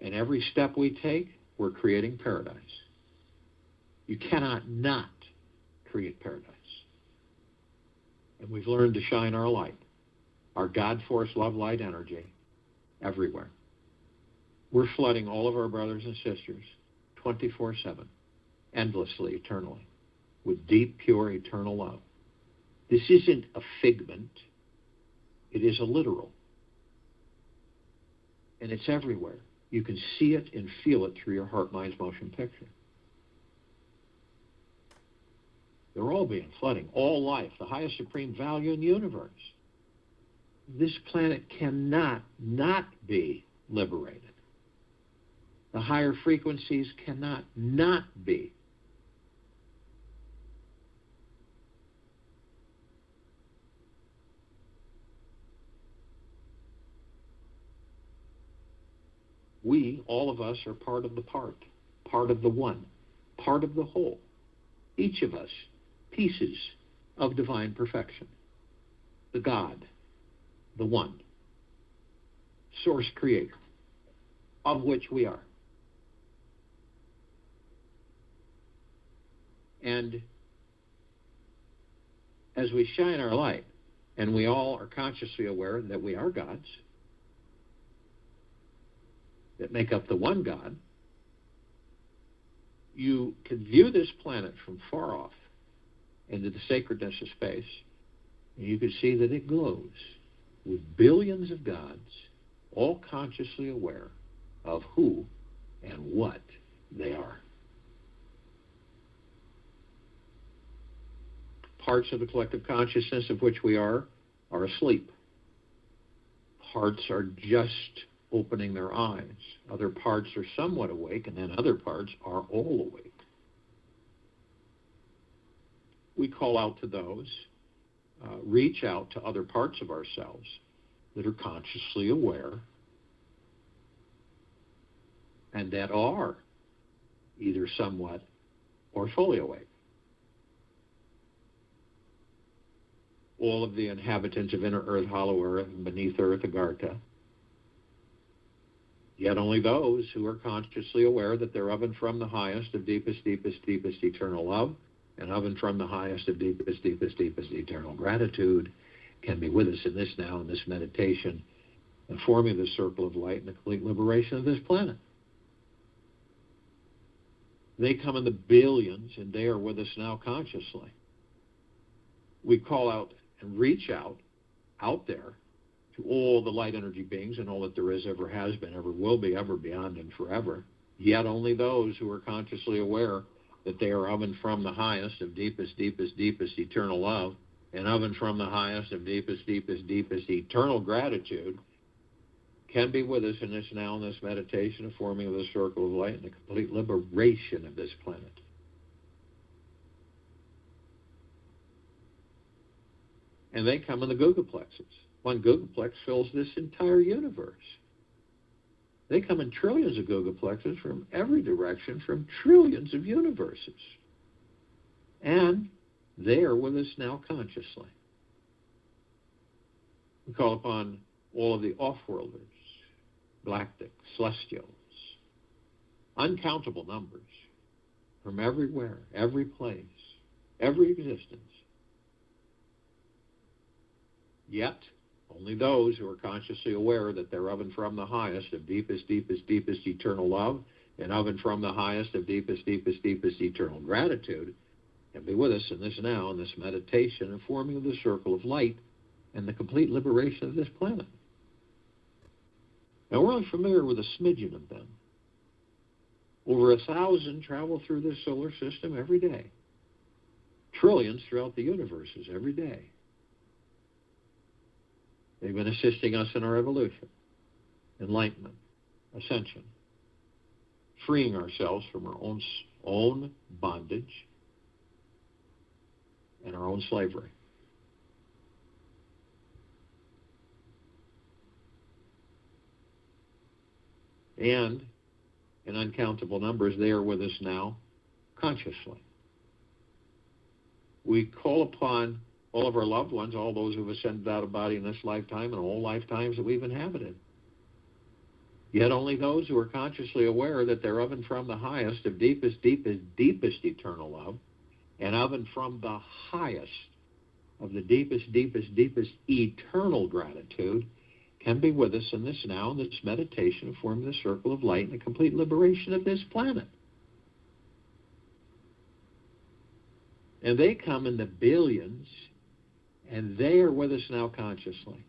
And every step we take, we're creating paradise. You cannot not create paradise. And we've learned to shine our light, our God force, love, light, energy, everywhere. We're flooding all of our brothers and sisters 24/7, endlessly, eternally, with deep, pure, eternal love. This isn't a figment. It is a literal. And it's everywhere. You can see it and feel it through your heart, mind's motion picture. They're all being flooding. All life, the highest supreme value in the universe. This planet cannot not be liberated. The higher frequencies cannot not be. We, all of us, are part of the part of the one, part of the whole. Each of us, pieces of divine perfection. The God, the one, source creator, of which we are. And as we shine our light, and we all are consciously aware that we are gods, that make up the one God, you can view this planet from far off into the sacredness of space, and you can see that it glows with billions of gods, all consciously aware of who and what they are. Parts of the collective consciousness of which we are asleep. Parts are just opening their eyes. Other parts are somewhat awake, and then other parts are all awake. We call out to those, reach out to other parts of ourselves that are consciously aware and that are either somewhat or fully awake. All of the inhabitants of inner earth, hollow earth, and beneath earth, Agartha, yet only those who are consciously aware that they're of and from the highest of deepest, deepest, deepest eternal love, and of and from the highest of deepest, deepest, deepest eternal gratitude can be with us in this now, in this meditation, and forming the circle of light and the complete liberation of this planet. They come in the billions, and they are with us now consciously. We call out and reach out there, to all the light energy beings and all that there is, ever has been, ever will be, ever beyond and forever, yet only those who are consciously aware that they are of and from the highest of deepest, deepest, deepest eternal love, and of and from the highest of deepest, deepest, deepest eternal gratitude, can be with us in this now, in this meditation of forming of the circle of light and the complete liberation of this planet. And they come in the gogaplexes. One gogaplex fills this entire universe. They come in trillions of gogaplexes from every direction, from trillions of universes. And they are with us now consciously. We call upon all of the off-worlders, galactic, celestials, uncountable numbers, from everywhere, every place, every existence. Yet, only those who are consciously aware that they're of and from the highest of deepest, deepest, deepest eternal love, and of and from the highest of deepest, deepest, deepest eternal gratitude, can be with us in this now, in this meditation, and forming of the circle of light and the complete liberation of this planet. Now, we're only familiar with a smidgen of them. Over 1,000 travel through this solar system every day. Trillions throughout the universes every day. They've been assisting us in our evolution, enlightenment, ascension, freeing ourselves from our own bondage and our own slavery. And in uncountable numbers, they are with us now consciously. We call upon all of our loved ones, all those who have ascended out of body in this lifetime and all lifetimes that we've inhabited. Yet only those who are consciously aware that they're of and from the highest of deepest, deepest, deepest eternal love, and of and from the highest of the deepest, deepest, deepest eternal gratitude, can be with us in this now, in this meditation, forming the circle of light and the complete liberation of this planet. And they come in the billions, and they are with us now consciously.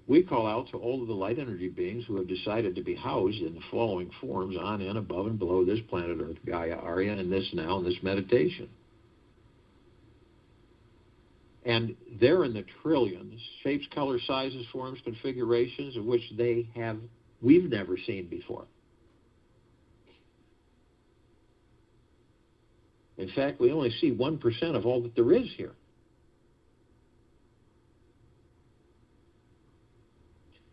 We call out to all of the light energy beings who have decided to be housed in the following forms on, in, above, and below this planet Earth, Gaia, Arya, and this now, in this meditation. And they're in the trillions, shapes, colors, sizes, forms, configurations of which we've never seen before. In fact, we only see 1% of all that there is here.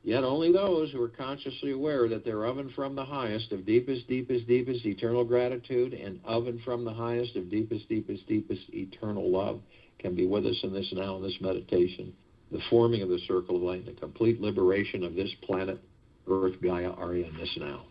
Yet only those who are consciously aware that they're of and from the highest of deepest, deepest, deepest eternal gratitude and of and from the highest of deepest, deepest, deepest eternal love can be with us in this now, in this meditation, the forming of the circle of light, the complete liberation of this planet, Earth, Gaia, Arya, in this now.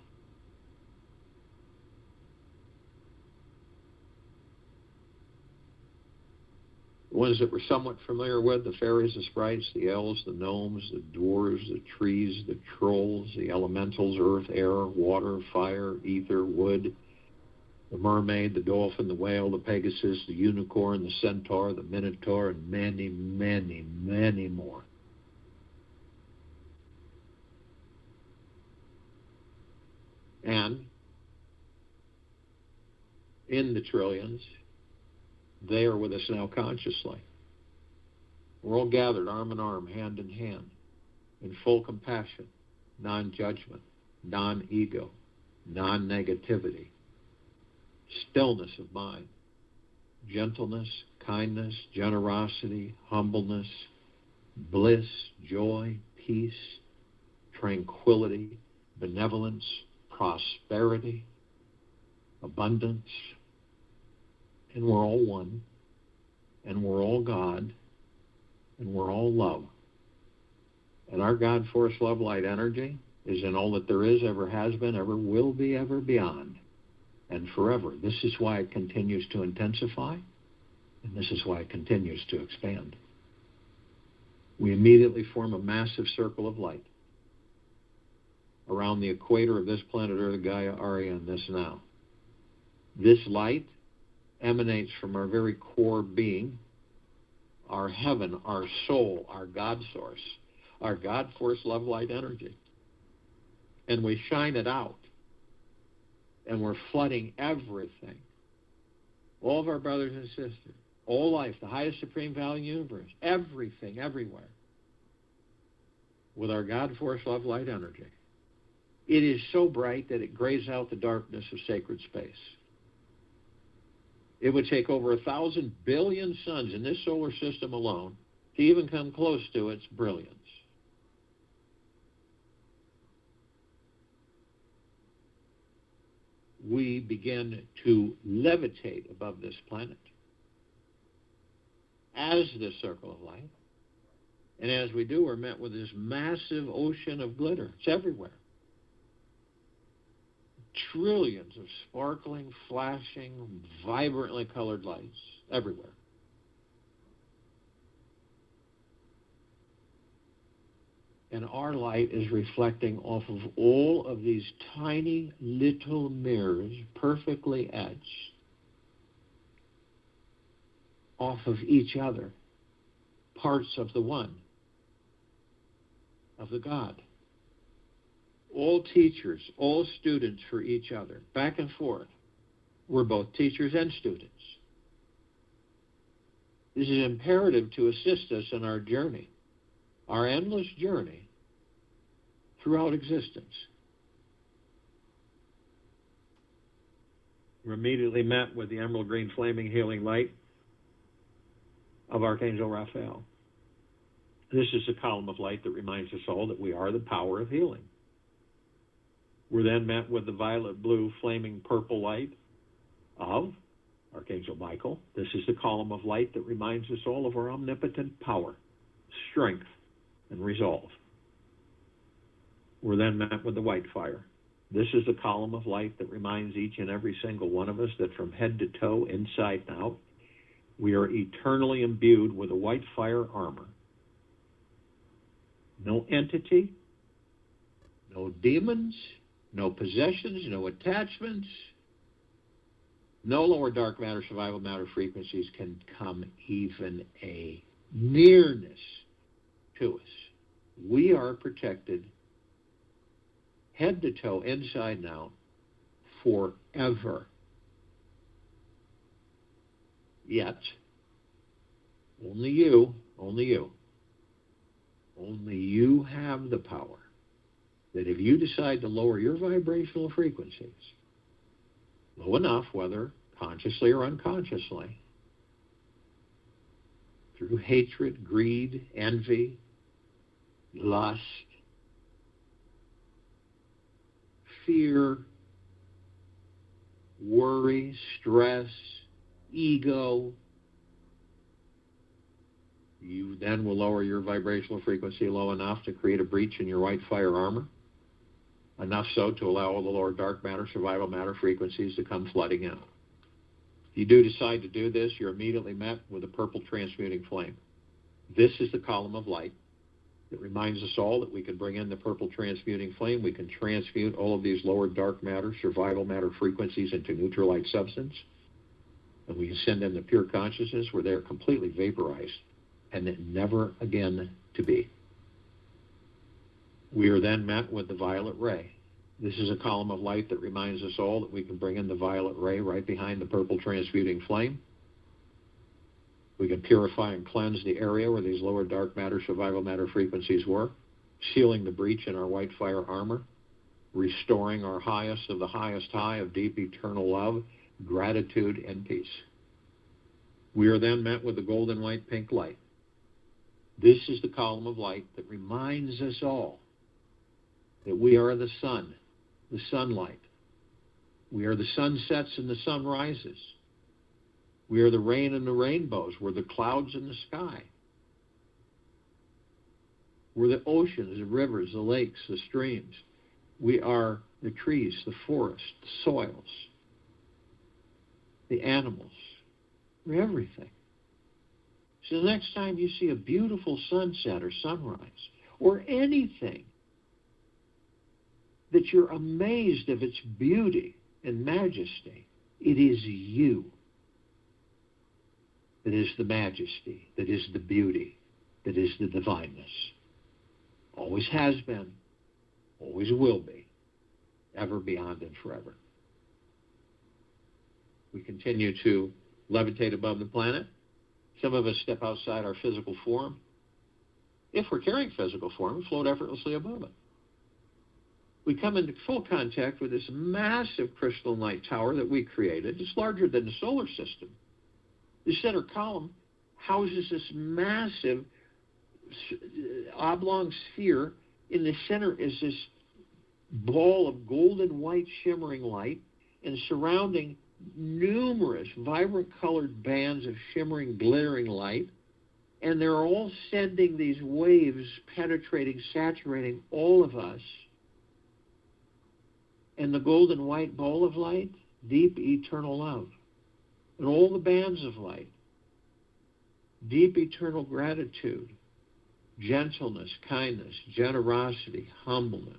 The ones that we're somewhat familiar with, the fairies, the sprites, the elves, the gnomes, the dwarves, the trees, the trolls, the elementals, earth, air, water, fire, ether, wood, the mermaid, the dolphin, the whale, the pegasus, the unicorn, the centaur, the minotaur, and many, many, many more. And in the trillions, they are with us now consciously. We're all gathered arm in arm, hand in hand, in full compassion, non-judgment, non-ego, non-negativity, stillness of mind, gentleness, kindness, generosity, humbleness, bliss, joy, peace, tranquility, benevolence, prosperity, abundance. And we're all one, and we're all God, and we're all love. And our God, force, love, light, energy is in all that there is, ever has been, ever will be, ever beyond, and forever. This is why it continues to intensify, and this is why it continues to expand. We immediately form a massive circle of light around the equator of this planet Earth, Gaia, Arya, and this now. This light emanates from our very core being, our heaven, our soul, our God source, our God force, love, light, energy. And we shine it out. And we're flooding everything. All of our brothers and sisters, all life, the highest supreme value universe, everything, everywhere, with our God force, love, light, energy. It is so bright that it grays out the darkness of sacred space. It would take over 1,000 billion suns in this solar system alone to even come close to its brilliance. We begin to levitate above this planet as this circle of light. And as we do, we're met with this massive ocean of glitter. It's everywhere. Trillions of sparkling, flashing, vibrantly colored lights everywhere. And our light is reflecting off of all of these tiny little mirrors, perfectly etched, off of each other, parts of the one, of the God. All teachers, all students for each other, back and forth. We're both teachers and students. This is imperative to assist us in our journey, our endless journey throughout existence. We're immediately met with the emerald green flaming healing light of Archangel Raphael. This is a column of light that reminds us all that we are the power of healing. We're then met with the violet blue flaming purple light of Archangel Michael, this is the column of light that reminds us all of our omnipotent power, strength, and resolve. We're then met with the white fire. This is the column of light that reminds each and every single one of us that from head to toe, inside and out, we are eternally imbued with a white fire armor. No entity, no demons, no possessions, no attachments, no lower dark matter, survival matter frequencies can come even a nearness to us. We are protected head to toe, inside and out, forever. Yet, only you have the power that if you decide to lower your vibrational frequencies low enough, whether consciously or unconsciously, through hatred, greed, envy, lust, fear, worry, stress, ego, you then will lower your vibrational frequency low enough to create a breach in your white fire armor, enough so to allow all the lower dark matter, survival matter frequencies to come flooding in. If you do decide to do this, you're immediately met with a purple transmuting flame. This is the column of light that reminds us all that we can bring in the purple transmuting flame. We can transmute all of these lower dark matter, survival matter frequencies into neutral light substance. And we can send them to pure consciousness where they're completely vaporized and never again to be. We are then met with the violet ray. This is a column of light that reminds us all that we can bring in the violet ray right behind the purple transmuting flame. We can purify and cleanse the area where these lower dark matter, survival matter frequencies were, sealing the breach in our white fire armor, restoring our highest of the highest high of deep eternal love, gratitude, and peace. We are then met with the golden white pink light. This is the column of light that reminds us all that we are the sun, the sunlight. We are the sunsets and the sunrises. We are the rain and the rainbows. We're the clouds in the sky. We're the oceans, the rivers, the lakes, the streams. We are the trees, the forests, the soils, the animals. We're everything. So the next time you see a beautiful sunset or sunrise or anything that you're amazed of its beauty and majesty, it is you that is the majesty, that is the beauty, that is the divineness. Always has been, always will be, ever, beyond, and forever. We continue to levitate above the planet. Some of us step outside our physical form. If we're carrying physical form, we float effortlessly above it. We come into full contact with this massive crystalline light tower that we created. It's larger than the solar system. The center column houses this massive oblong sphere. In the center is this ball of golden white shimmering light, and surrounding numerous vibrant colored bands of shimmering, glittering light. And they're all sending these waves, penetrating, saturating all of us. And the golden white ball of light, deep eternal love. And all the bands of light, deep eternal gratitude, gentleness, kindness, generosity, humbleness,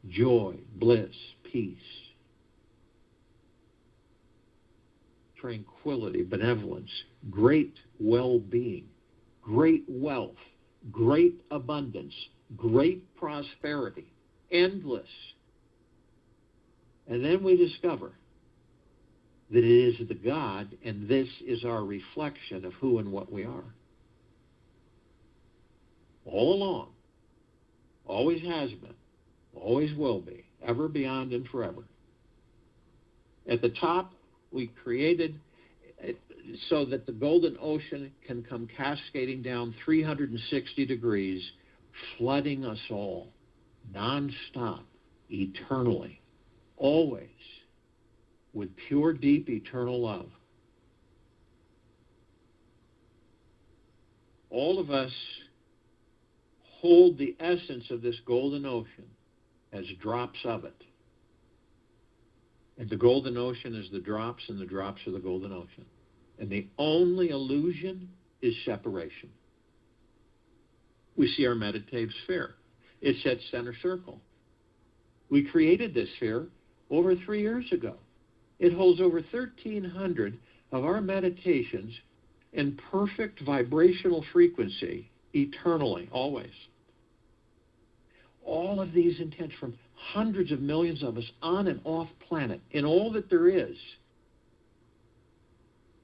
joy, bliss, peace, tranquility, benevolence, great well-being, great wealth, great abundance, great prosperity, endless. And then we discover that it is the God, and this is our reflection of who and what we are. All along, always has been, always will be, ever, beyond, and forever. At the top, we created it so that the golden ocean can come cascading down 360 degrees, flooding us all, nonstop, eternally, always, with pure, deep, eternal love. All of us hold the essence of this golden ocean as drops of it. And the golden ocean is the drops, and the drops are the golden ocean. And the only illusion is separation. We see our meditative sphere. It's at center circle. We created this sphere over 3 years ago. It holds over 1,300 of our meditations in perfect vibrational frequency, eternally, always. All of these intents from hundreds of millions of us on and off planet, in all that there is,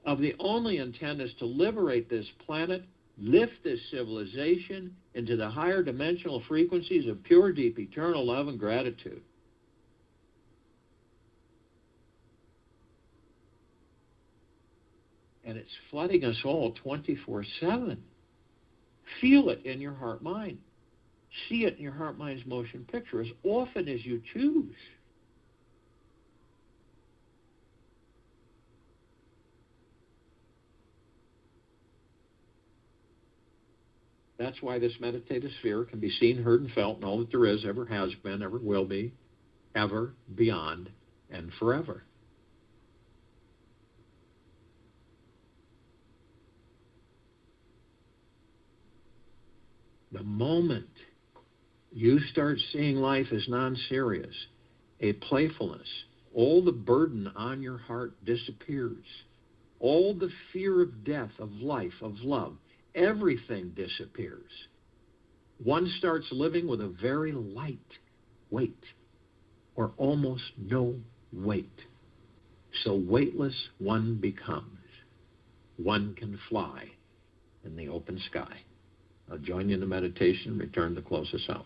of the only intent is to liberate this planet, lift this civilization into the higher dimensional frequencies of pure, deep, eternal love and gratitude. And it's flooding us all 24/7. Feel it in your heart-mind. See it in your heart-mind's motion picture as often as you choose. That's why this meditative sphere can be seen, heard, and felt in all that there is, ever has been, ever will be, ever, beyond, and forever. The moment you start seeing life as non-serious, a playfulness, all the burden on your heart disappears. All the fear of death, of life, of love, everything disappears. One starts living with a very light weight, or almost no weight. So weightless one becomes. One can fly in the open sky. I'll join you in the meditation, return to close us out.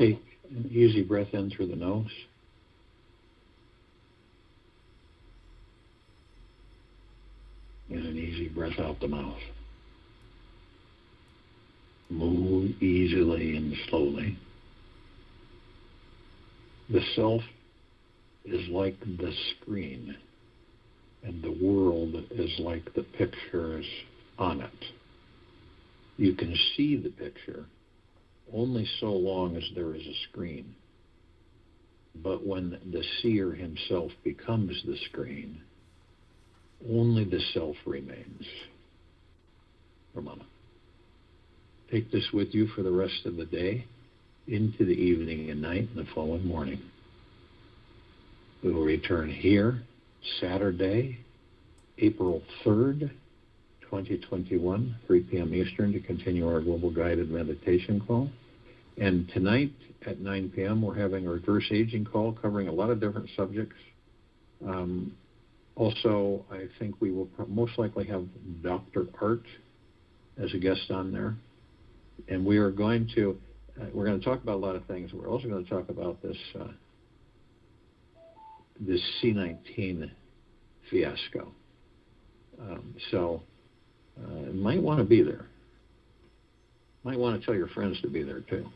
take an easy breath in through the nose. And an easy breath out the mouth. Move easily and slowly. The self is like the screen, and the world is like the pictures on it. You can see the picture only so long as there is a screen. But when the seer himself becomes the screen, only the self remains. Ramana. Take this with you for the rest of the day, into the evening and night, and the following morning. We will return here Saturday, April 3rd, 2021, 3 p.m. Eastern, to continue our global guided meditation call. And tonight at 9 p.m., we're having a reverse aging call covering a lot of different subjects. Also, I think we will most likely have Dr. Art as a guest on there. And we are going to talk about a lot of things. We're also going to talk about this C-19 fiasco. So you might want to be there. Might want to tell your friends to be there too.